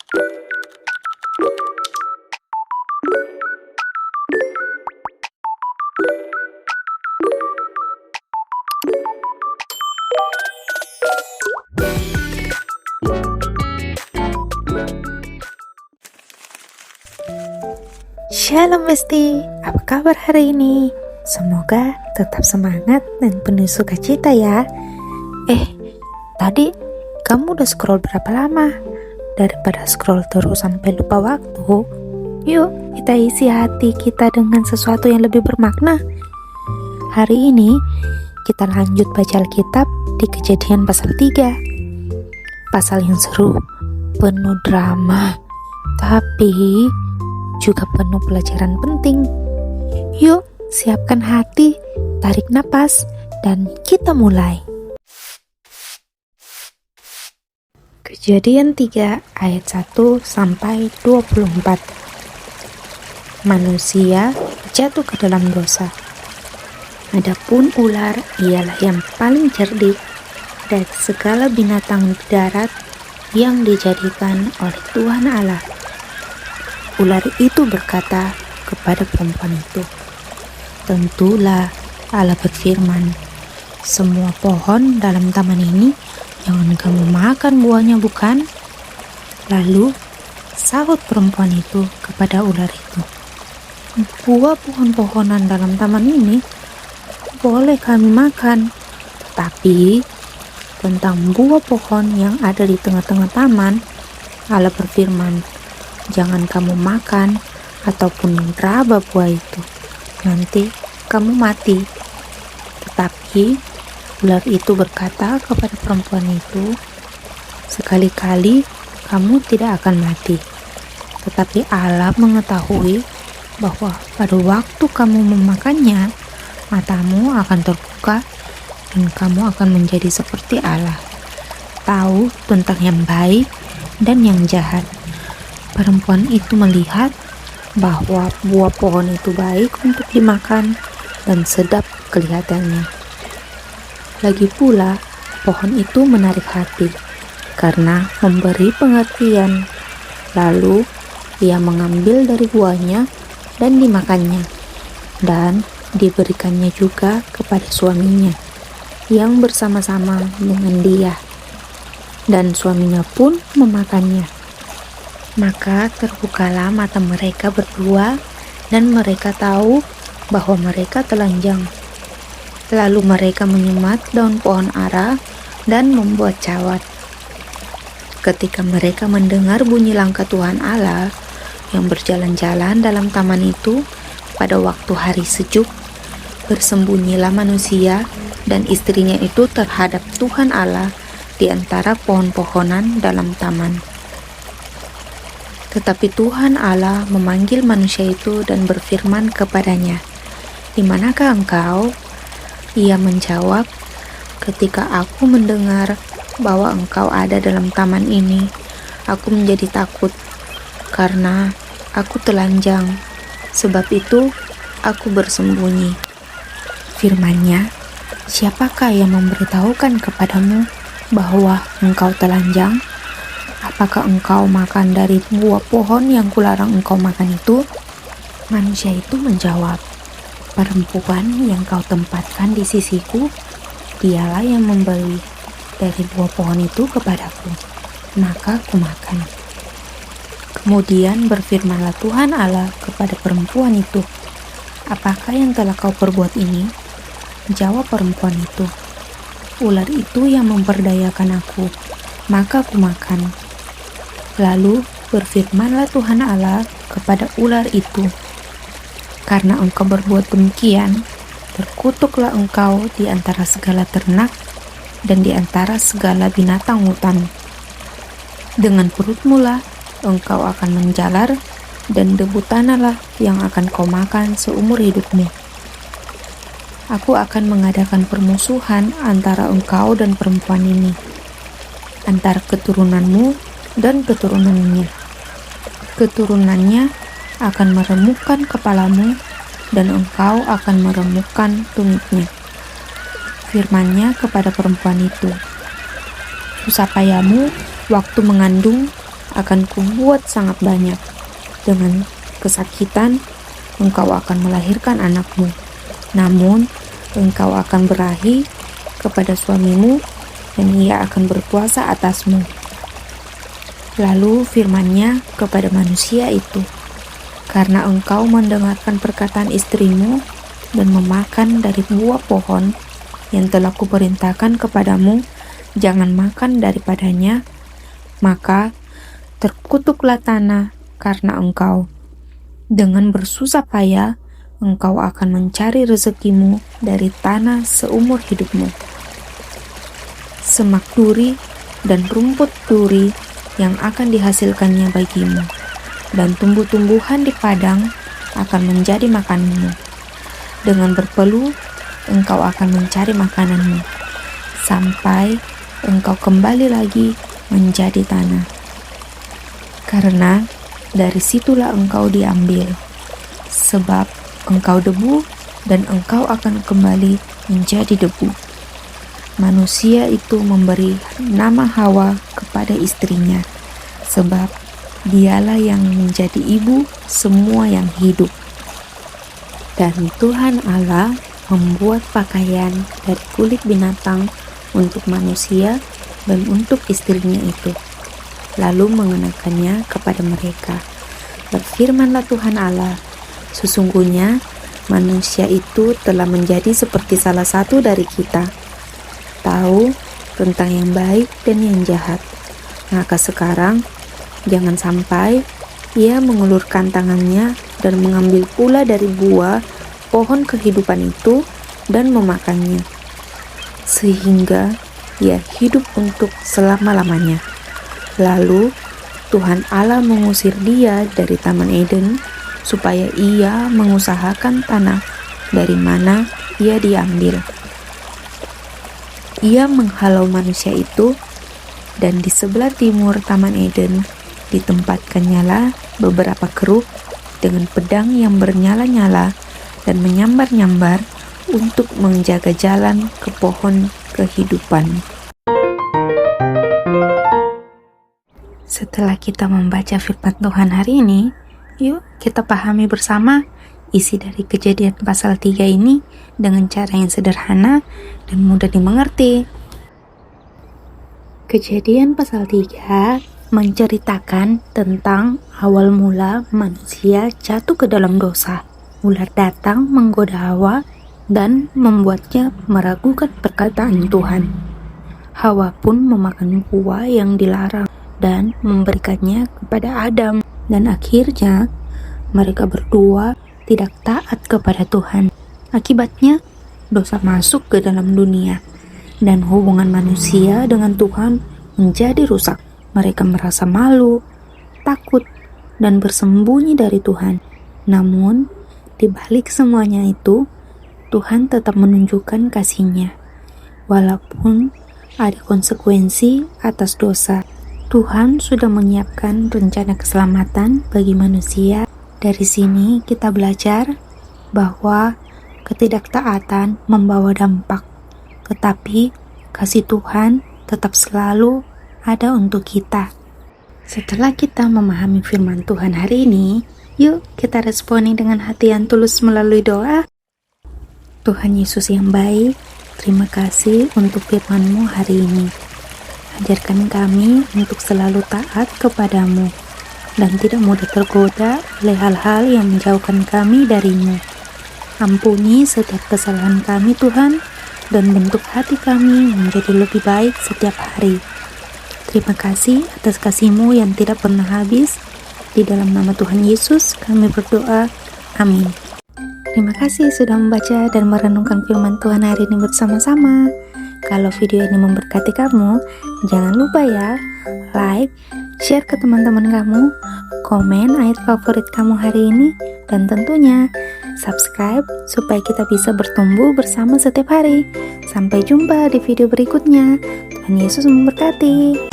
Shalom Besti, apa kabar hari ini? Semoga tetap semangat dan penuh sukacita ya. Tadi kamu udah scroll berapa lama? Daripada scroll terus sampai lupa waktu, yuk kita isi hati kita dengan sesuatu yang lebih bermakna. Hari ini kita lanjut baca Alkitab di Kejadian pasal 3. Pasal yang seru, penuh drama, tapi juga penuh pelajaran penting. Yuk, siapkan hati, tarik napas, dan kita mulai. Kejadian 3 ayat 1 sampai 24. Manusia jatuh ke dalam dosa. Adapun ular ialah yang paling cerdik dari segala binatang di darat yang dijadikan oleh Tuhan Allah. Ular itu berkata kepada perempuan itu, "Tentulah Allah berfirman, semua pohon dalam taman ini jangan kamu makan buahnya, bukan?" Lalu sahut perempuan itu kepada ular itu, "Buah pohon-pohonan dalam taman ini boleh kami makan, tapi tentang buah pohon yang ada di tengah-tengah taman, Allah berfirman, jangan kamu makan ataupun meraba buah itu, nanti kamu mati." Tetapi ular itu berkata kepada perempuan itu, "Sekali-kali kamu tidak akan mati. Tetapi Allah mengetahui bahwa pada waktu kamu memakannya, matamu akan terbuka dan kamu akan menjadi seperti Allah, tahu tentang yang baik dan yang jahat." Perempuan itu melihat bahwa buah pohon itu baik untuk dimakan dan sedap kelihatannya. Lagi pula, pohon itu menarik hati karena memberi pengertian. Lalu, ia mengambil dari buahnya dan dimakannya, dan diberikannya juga kepada suaminya yang bersama-sama dengan dia, dan suaminya pun memakannya. Maka terbukalah mata mereka berdua dan mereka tahu bahwa mereka telanjang. Lalu mereka menyemat daun pohon ara dan membuat cawat. Ketika mereka mendengar bunyi langkah Tuhan Allah yang berjalan-jalan dalam taman itu pada waktu hari sejuk, bersembunyilah manusia dan istrinya itu terhadap Tuhan Allah di antara pohon-pohonan dalam taman. Tetapi Tuhan Allah memanggil manusia itu dan berfirman kepadanya, "Di manakah engkau?" Ia menjawab, "Ketika aku mendengar bahwa engkau ada dalam taman ini, aku menjadi takut karena aku telanjang. Sebab itu aku bersembunyi." Firman-Nya, "Siapakah yang memberitahukan kepadamu bahwa engkau telanjang? Apakah engkau makan dari buah pohon yang kularang engkau makan itu?" Manusia itu menjawab, "Perempuan yang kau tempatkan di sisiku, dialah yang memberi dari buah pohon itu kepadaku, maka kumakan." Kemudian berfirmanlah Tuhan Allah kepada perempuan itu, "Apakah yang telah kau perbuat ini?" Jawab perempuan itu, "Ular itu yang memperdayakan aku, maka kumakan." Lalu berfirmanlah Tuhan Allah kepada ular itu, "Karena engkau berbuat demikian, terkutuklah engkau di antara segala ternak dan di antara segala binatang hutan. Dengan perutmu lah engkau akan menjalar, dan debu tanahlah yang akan kau makan seumur hidupmu. Aku akan mengadakan permusuhan antara engkau dan perempuan ini, antara keturunanmu dan keturunannya. Keturunannya akan meremukkan kepalamu, dan engkau akan meremukkan tumitnya." Firman-Nya kepada perempuan itu, "Susah payahmu waktu mengandung akan kubuat sangat banyak. Dengan kesakitan, engkau akan melahirkan anakmu. Namun, engkau akan berahi kepada suamimu dan ia akan berkuasa atasmu. Lalu firman-Nya kepada manusia itu, karena engkau mendengarkan perkataan istrimu dan memakan dari buah pohon yang telah kuperintahkan kepadamu, jangan makan daripadanya, maka terkutuklah tanah karena engkau. Dengan bersusah payah, engkau akan mencari rezekimu dari tanah seumur hidupmu. Semak duri dan rumput duri yang akan dihasilkannya bagimu, dan tumbuh-tumbuhan di padang akan menjadi makananmu. Dengan berpeluh, engkau akan mencari makananmu, sampai engkau kembali lagi menjadi tanah. Karena dari situlah engkau diambil, sebab engkau debu dan engkau akan kembali menjadi debu. Manusia itu memberi nama Hawa kepada istrinya, sebab dialah yang menjadi ibu semua yang hidup. Dan Tuhan Allah membuat pakaian dari kulit binatang untuk manusia dan untuk istrinya itu, lalu mengenakannya kepada mereka. Berfirmanlah Tuhan Allah, sesungguhnya manusia itu telah menjadi seperti salah satu dari kita, tahu tentang yang baik dan yang jahat. Maka sekarang jangan sampai ia mengulurkan tangannya dan mengambil pula dari buah pohon kehidupan itu dan memakannya, sehingga ia hidup untuk selama-lamanya. Lalu Tuhan Allah mengusir dia dari Taman Eden supaya ia mengusahakan tanah dari mana ia diambil. Ia menghalau manusia itu, dan di sebelah timur Taman Eden ditempatkannya beberapa keruk dengan pedang yang bernyala-nyala dan menyambar-nyambar untuk menjaga jalan ke pohon kehidupan. Setelah kita membaca firman Tuhan hari ini, yuk kita pahami bersama isi dari Kejadian pasal 3 ini dengan cara yang sederhana dan mudah dimengerti. Kejadian pasal 3 menceritakan tentang awal mula manusia jatuh ke dalam dosa. Ular datang menggoda Hawa dan membuatnya meragukan perkataan Tuhan. Hawa pun memakan buah yang dilarang dan memberikannya kepada Adam, dan akhirnya mereka berdua tidak taat kepada Tuhan. Akibatnya, dosa masuk ke dalam dunia, dan hubungan manusia dengan Tuhan menjadi rusak. Mereka merasa malu, takut, dan bersembunyi dari Tuhan. Namun, di balik semuanya itu, Tuhan tetap menunjukkan kasih-Nya. Walaupun ada konsekuensi atas dosa, Tuhan sudah menyiapkan rencana keselamatan bagi manusia. Dari sini kita belajar bahwa ketidaktaatan membawa dampak, tetapi kasih Tuhan tetap selalu ada untuk kita. Setelah kita memahami firman Tuhan hari ini, yuk kita responi dengan hati yang tulus melalui doa. Tuhan Yesus yang baik, terima kasih untuk firman-Mu hari ini. Ajarkan kami untuk selalu taat kepadamu dan tidak mudah tergoda oleh hal-hal yang menjauhkan kami dari-Mu. Ampuni setiap kesalahan kami Tuhan, dan bentuk hati kami menjadi lebih baik setiap hari. Terima kasih atas kasih-Mu yang tidak pernah habis. Di dalam nama Tuhan Yesus kami berdoa. Amin. Terima kasih sudah membaca dan merenungkan firman Tuhan hari ini bersama-sama. Kalau video ini memberkati kamu, jangan lupa ya, like, share ke teman-teman kamu, komen ayat favorit kamu hari ini, dan tentunya subscribe supaya kita bisa bertumbuh bersama setiap hari. Sampai jumpa di video berikutnya. Tuhan Yesus memberkati.